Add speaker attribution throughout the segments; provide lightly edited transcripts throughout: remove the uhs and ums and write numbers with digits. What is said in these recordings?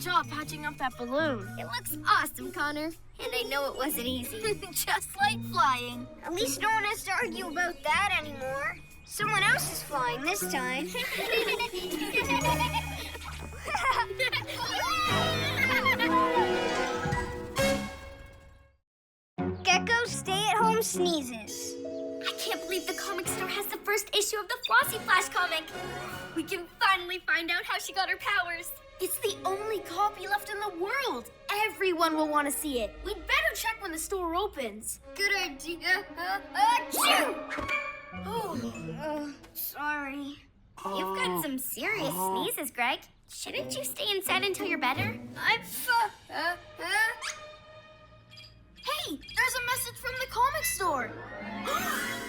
Speaker 1: job patching up that balloon.
Speaker 2: It looks awesome, Connor. And I know it wasn't easy.
Speaker 1: Just like flying.
Speaker 2: At least no one has to argue about that anymore. Someone else is flying this time. Gecko stay-at-home sneezes.
Speaker 3: I can't believe the comic store has the first issue of the Flossie Flash comic. We can finally find out how she got her powers.
Speaker 1: It's the only copy left in the world. Everyone will want to see it. We'd better check when the store opens.
Speaker 2: Good idea. Achoo! Oh, sorry.
Speaker 3: You've got some serious sneezes, Greg. Shouldn't you stay inside until you're better?
Speaker 1: Hey, there's a message from the comic store.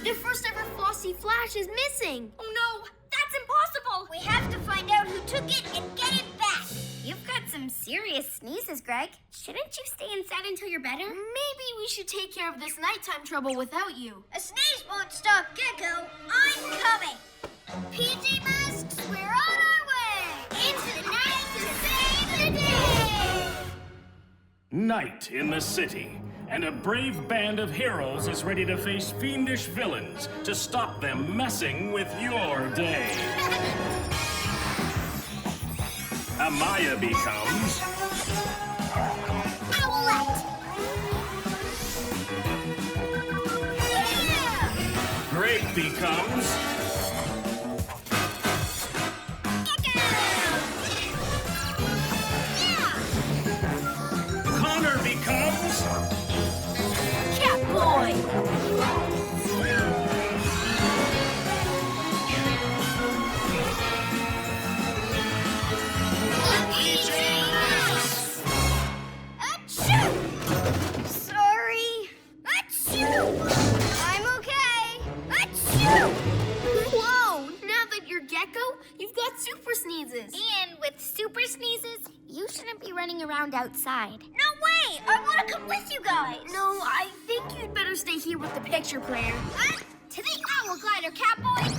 Speaker 1: Their first ever Flossie Flash is missing.
Speaker 3: Oh no, that's impossible.
Speaker 2: We have to find out who took it and get it back.
Speaker 3: You've got some serious sneezes, Greg. Shouldn't you stay inside until you're better?
Speaker 1: Maybe we should take care of this nighttime trouble without you.
Speaker 2: A sneeze won't stop Gecko. I'm coming. PJ Masks, we're on our way. Into the night to save the day.
Speaker 4: Night in the city, and a brave band of heroes is ready to face fiendish villains to stop them messing with your day. Amaya becomes
Speaker 2: Owlette. Yeah!
Speaker 4: Greg becomes
Speaker 2: Gecko. Yeah!
Speaker 4: Connor becomes
Speaker 1: Catboy.
Speaker 2: Sorry. Achoo! I'm okay. Achoo!
Speaker 1: Whoa, now that you're Gecko, you've got super sneezes.
Speaker 3: And with super sneezes, you shouldn't be running around outside.
Speaker 2: No way! I want to come with you guys.
Speaker 1: No, I think you'd better stay here with the picture player.
Speaker 2: To the owl glider, Catboy.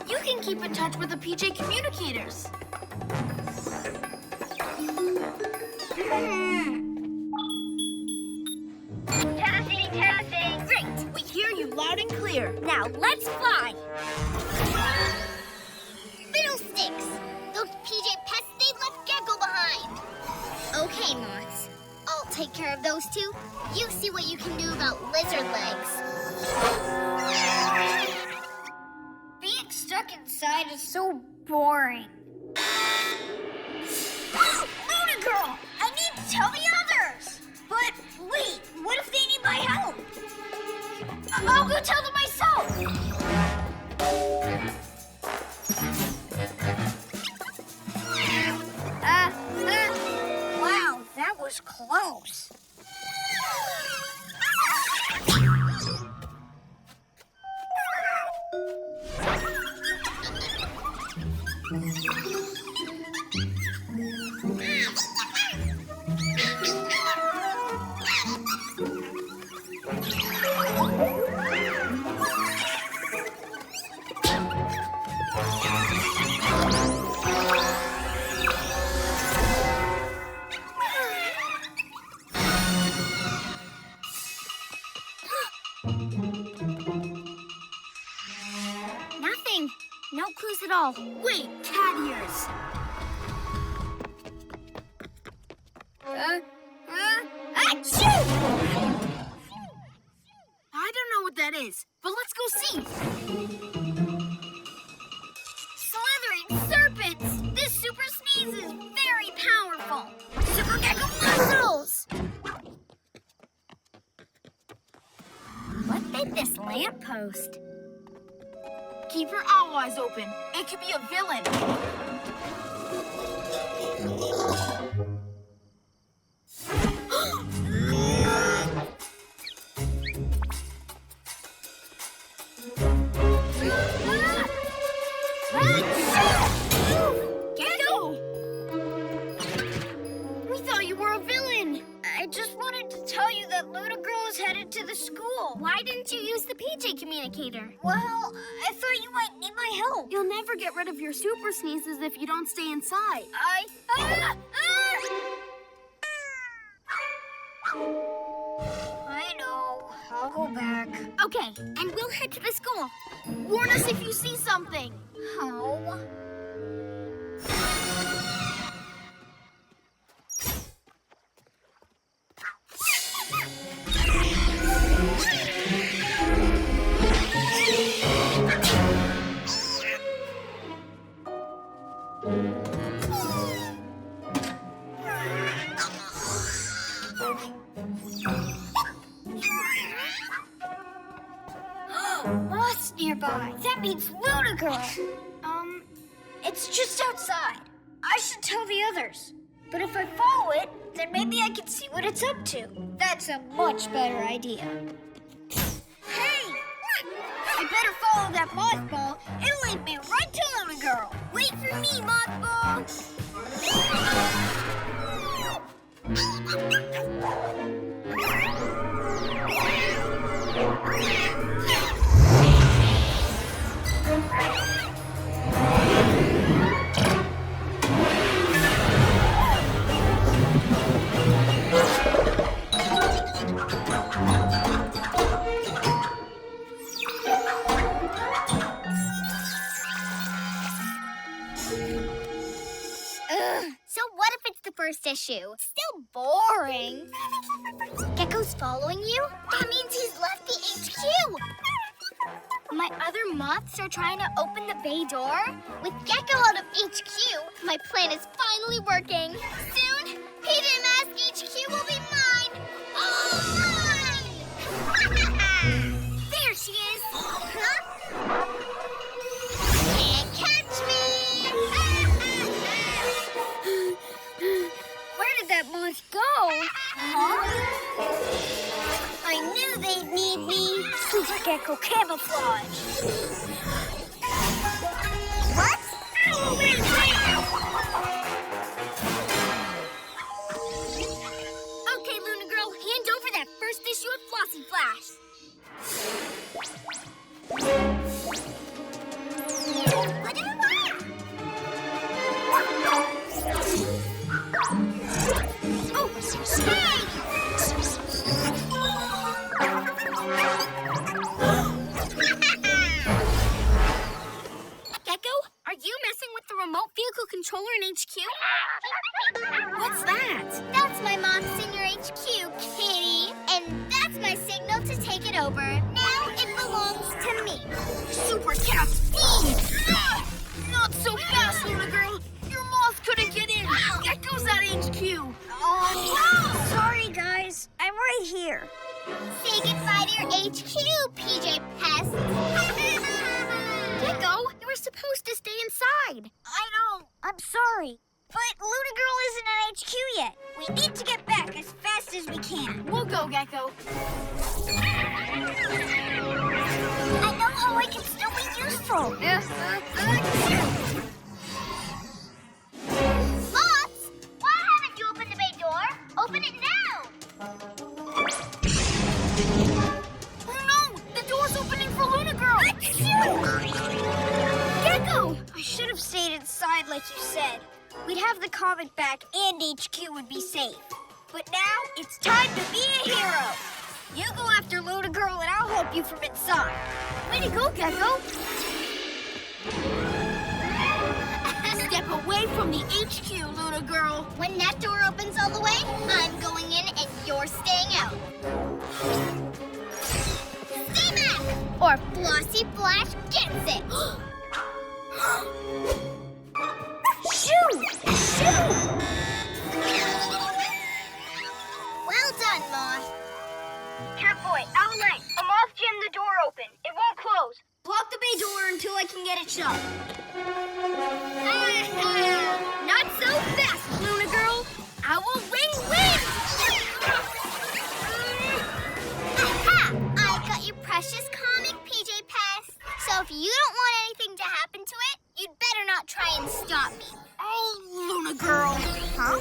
Speaker 1: You can keep in touch with the PJ communicators.
Speaker 2: Testing.
Speaker 1: Great, we hear you loud and clear.
Speaker 3: Now let's fly.
Speaker 2: Fiddlesticks! Those PJ pests, they left Gecko behind. Okay, Moths. I'll take care of those two. You see what you can do about lizard legs. Being stuck inside is so boring. Luna Girl! I need to tell the others! But wait, what if they need my help? I'll go tell them myself! Wow, that was close.
Speaker 3: Nothing. No clues at all.
Speaker 1: Wait, cat ears.
Speaker 2: Achoo!
Speaker 1: I don't know what that is, but let's go see.
Speaker 2: Slithering serpents! This super sneeze is very powerful. Super Gecko muscles!
Speaker 3: What did this lamppost?
Speaker 1: Keep your owl eyes open. It could be a villain.
Speaker 2: Gecko! We thought you were a villain. I just wanted to tell you that Luna Girl is headed to the school.
Speaker 3: Why didn't you use the PJ communicator?
Speaker 2: Well, I thought you might need my
Speaker 3: help.
Speaker 1: You'll never get rid of your super sneezes if you don't stay inside.
Speaker 3: I know. I'll go back.
Speaker 1: Okay, and we'll head to the school. Warn us if you see something.
Speaker 3: Oh. Moth's nearby. That means Luna Girl. It's just outside. I should tell the others. But if I follow it, then maybe I can see what it's up to. That's a much better idea. Hey! I better follow that mothball. It'll lead me right to Luna Girl. Wait for me, mothball.
Speaker 2: So what if it's the first issue? Still boring. Gecko's following you? That means he's left the HQ. My other moths are trying to open the bay door. With Gecko out of HQ, my plan is finally working. Soon, PJ Masks HQ will be mine. All mine! There she is. Huh? Can't catch me!
Speaker 3: Where did that moth go?
Speaker 2: Huh? I knew they'd need me.
Speaker 3: Super Gecko camouflage.
Speaker 2: What?
Speaker 3: Oh, wait,
Speaker 1: Okay, Luna Girl, hand over that first issue of Flossy Flash.
Speaker 2: Oh, hey!
Speaker 1: Gecko, are you messing with the remote vehicle controller in HQ? What's that?
Speaker 2: That's my mom's senior HQ, Kitty. And that's my signal to take it over. Now it belongs to me.
Speaker 1: Super cat speed! Not so fast, Luna Girl. Your moth couldn't get in. Gecko's at HQ.
Speaker 3: Oh, sorry, guys. I'm right here.
Speaker 2: Say goodbye to your HQ, PJ Pest.
Speaker 1: Gecko, you were supposed to stay inside.
Speaker 3: I know. I'm sorry. But Luna Girl isn't at HQ yet. We need to get back as fast as we can.
Speaker 1: We'll go, Gecko.
Speaker 3: I know how I can still be useful.
Speaker 2: Moths, why haven't you opened the bay door? Open it now.
Speaker 1: Oh no! The door's opening for Luna Girl!
Speaker 3: Gecko! I should have stayed inside like you said. We'd have the comic back and HQ would be safe. But now it's time to be a hero. You go after Luna Girl and I'll help you from inside.
Speaker 1: Way to go, Gecko! Step away from the HQ, Luna Girl.
Speaker 2: When that door opens all the way, I'm going in and you're staying out. Stay back, or Flossy Flash gets it.
Speaker 3: Shoo! Shoo!
Speaker 2: Well done, Moth.
Speaker 3: Catboy, Owlette, a moth jammed the door open. It won't close. Block the bay door until I can get it shut.
Speaker 1: Not so fast, Luna Girl. Owl Ring wins!
Speaker 2: Aha! I got your precious comic, PJ Pest. So if you don't want anything to happen to it, you'd better not try and stop me.
Speaker 1: Oh, Luna Girl.
Speaker 2: Huh?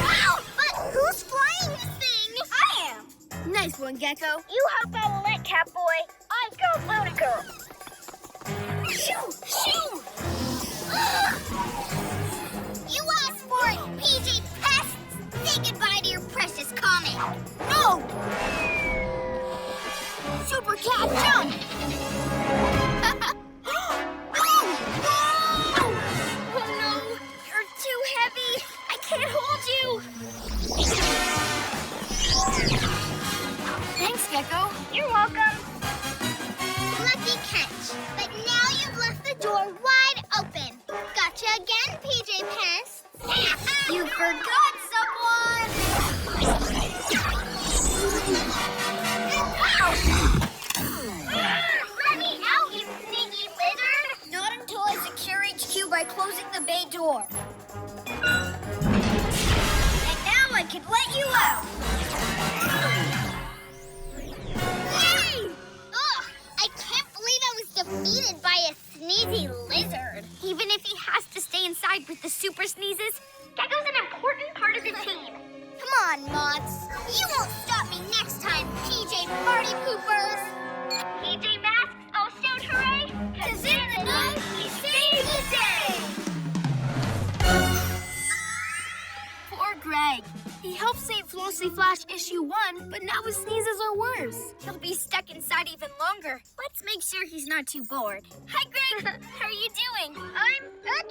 Speaker 2: Wow! But who's flying this thing?
Speaker 3: I am.
Speaker 1: Nice one, Gecko.
Speaker 3: You help Owlette, Catboy. I've got Luna Girl.
Speaker 1: Shoo! Shoo!
Speaker 2: You asked for it, PJ Pests! Say goodbye to your precious comic.
Speaker 1: No! Super Cat Jump!
Speaker 2: Oh no, you're too heavy. I can't hold you.
Speaker 1: Thanks, Gecko.
Speaker 2: You're welcome. Lucky catch. But now you've left the door wide open. Gotcha again, PJ Pests.
Speaker 3: You forgot someone!
Speaker 2: Let me out, you sneaky lizard!
Speaker 3: Not until I secure HQ by closing the bay door. And now I can let you out!
Speaker 2: Yay! Ugh, I can't believe I was defeated by a sneezy lizard.
Speaker 1: Even if he has to stay inside with the super sneezes, Gecko's an important part of the team.
Speaker 2: Come on, moths. You won't stop me next time, PJ Party Poopers.
Speaker 1: PJ Masks all shout hooray! 'Cause in the night, we save the day! Poor Greg. He helped save Flossy Flash issue 1, but now his sneezes are worse. He'll be stuck inside even longer. Let's make sure he's not too bored. Hi, Greg. How are you doing?
Speaker 2: I'm great.